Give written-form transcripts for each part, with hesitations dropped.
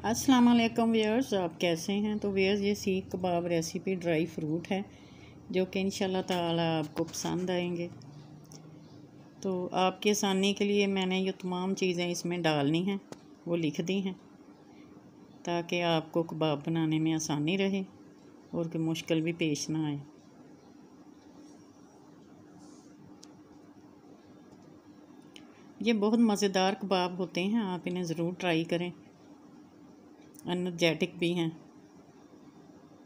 अस्सलाम वालेकुम व्यूअर्स, आप कैसे हैं। तो व्यूअर्स, ये सीख कबाब रेसिपी ड्राई फ्रूट है जो कि इंशाल्लाह ताला आपको पसंद आएंगे। तो आपकी आसानी के लिए मैंने ये तमाम चीज़ें इसमें डालनी हैं, वो लिख दी हैं ताकि आपको कबाब बनाने में आसानी रहे और कोई मुश्किल भी पेश ना आए। ये बहुत मज़ेदार कबाब होते हैं, आप इन्हें ज़रूर ट्राई करें, एनर्जेटिक भी हैं।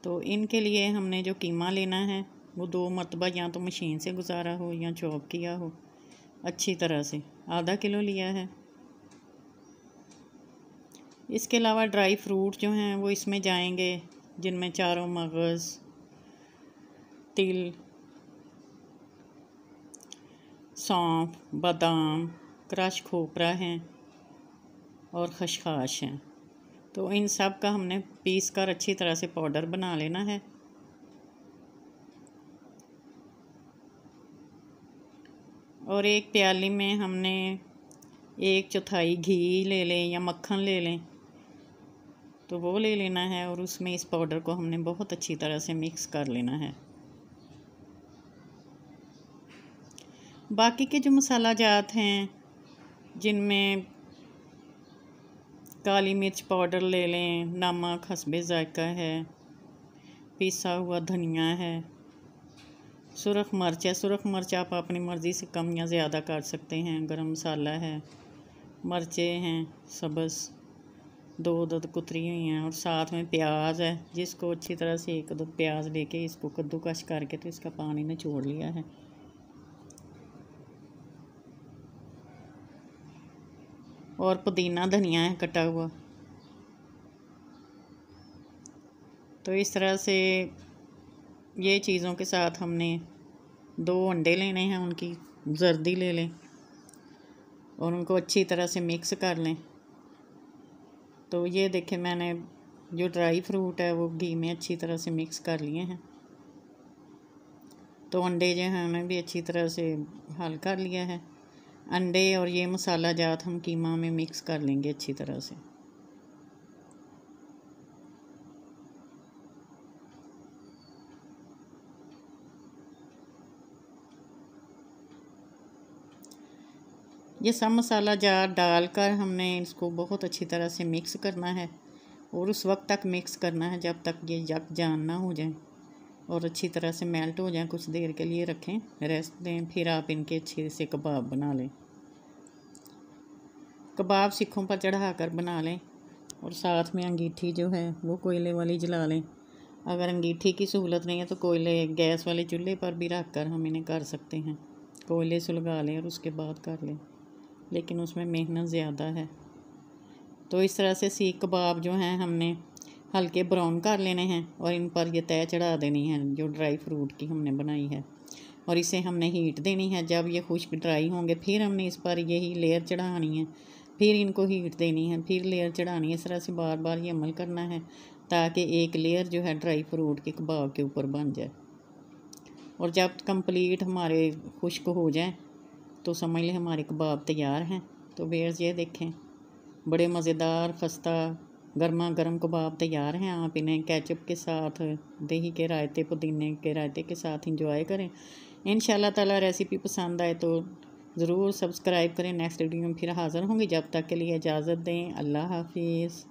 तो इनके लिए हमने जो कीमा लेना है वो 2 मरतबा या तो मशीन से गुजारा हो या चॉप किया हो अच्छी तरह से, आधा किलो लिया है। इसके अलावा ड्राई फ्रूट जो हैं वो इसमें जाएंगे, जिनमें चारों मगज़, तिल, सौंफ, बादाम, क्रश खोपरा हैं और खसखस हैं। तो इन सब का हमने पीस कर अच्छी तरह से पाउडर बना लेना है। और एक प्याली में हमने 1/4 घी ले लें या मक्खन ले लें, तो वो ले लेना है और उसमें इस पाउडर को हमने बहुत अच्छी तरह से मिक्स कर लेना है। बाकी के जो मसाला जात हैं, जिनमें काली मिर्च पाउडर ले लें, नमक हस्बे ज़ायका है, पिसा हुआ धनिया है, सुरख मिर्च है। सुरख मिर्च आप अपनी मर्ज़ी से कम या ज़्यादा कर सकते हैं। गरम मसाला है, मिर्चें हैं सब्ज़ 2 अदद कुतरी हुई हैं, और साथ में प्याज है, जिसको अच्छी तरह से 1 अदद प्याज लेके इसको कद्दूकस करके तो इसका पानी निचोड़ लिया है। और पुदीना धनिया है कटा हुआ। तो इस तरह से ये चीज़ों के साथ हमने 2 अंडे लेने हैं, उनकी जर्दी ले लें और उनको अच्छी तरह से मिक्स कर लें। तो ये देखें, मैंने जो ड्राई फ्रूट है वो घी में अच्छी तरह से मिक्स कर लिए हैं। तो अंडे जो हैं हमें भी अच्छी तरह से हल कर लिया है। अंडे और ये मसाला जात हम कीमा में मिक्स कर लेंगे अच्छी तरह से। ये सब मसाला जार डालकर हमने इसको बहुत अच्छी तरह से मिक्स करना है और उस वक्त तक मिक्स करना है जब तक ये यकजान ना हो जाए और अच्छी तरह से मेल्ट हो जाए। कुछ देर के लिए रखें, रेस्ट दें, फिर आप इनके अच्छे से कबाब बना लें। कबाब सीखों पर चढ़ा कर बना लें और साथ में अंगीठी जो है वो कोयले वाली जला लें। अगर अंगीठी की सहूलत नहीं है तो कोयले गैस वाले चूल्हे पर भी रख कर हम इन्हें कर सकते हैं। कोयले सुलगा लें और उसके बाद कर लें, लेकिन उसमें मेहनत ज़्यादा है। तो इस तरह से सीख कबाब जो हैं हमने हल्के ब्राउन कर लेने हैं और इन पर ये तय चढ़ा देनी है जो ड्राई फ्रूट की हमने बनाई है, और इसे हमने हीट देनी है। जब ये खुश्क ड्राई होंगे फिर हमने इस पर यही लेयर चढ़ानी है, फिर इनको हीट देनी है, फिर लेयर चढ़ानी है। इस तरह से बार बार ये अमल करना है ताकि एक लेयर जो है ड्राई फ्रूट के कबाब के ऊपर बन जाए। और जब कंप्लीट हमारे खुश्क हो जाए तो समझ लें हमारे कबाब तैयार हैं। तो व्यूअर्स, ये देखें, बड़े मज़ेदार खस्ता गर्मा गर्म कबाब तैयार हैं। आप इन्हें केचप के साथ, दही के रायते, पुदीने के रायते के साथ इंजॉय करें। इंशाल्लाह ताला रेसिपी पसंद आए तो ज़रूर सब्सक्राइब करें। नेक्स्ट वीडियो में फिर हाज़िर होंगी, जब तक के लिए इजाज़त दें। अल्लाह हाफिज़।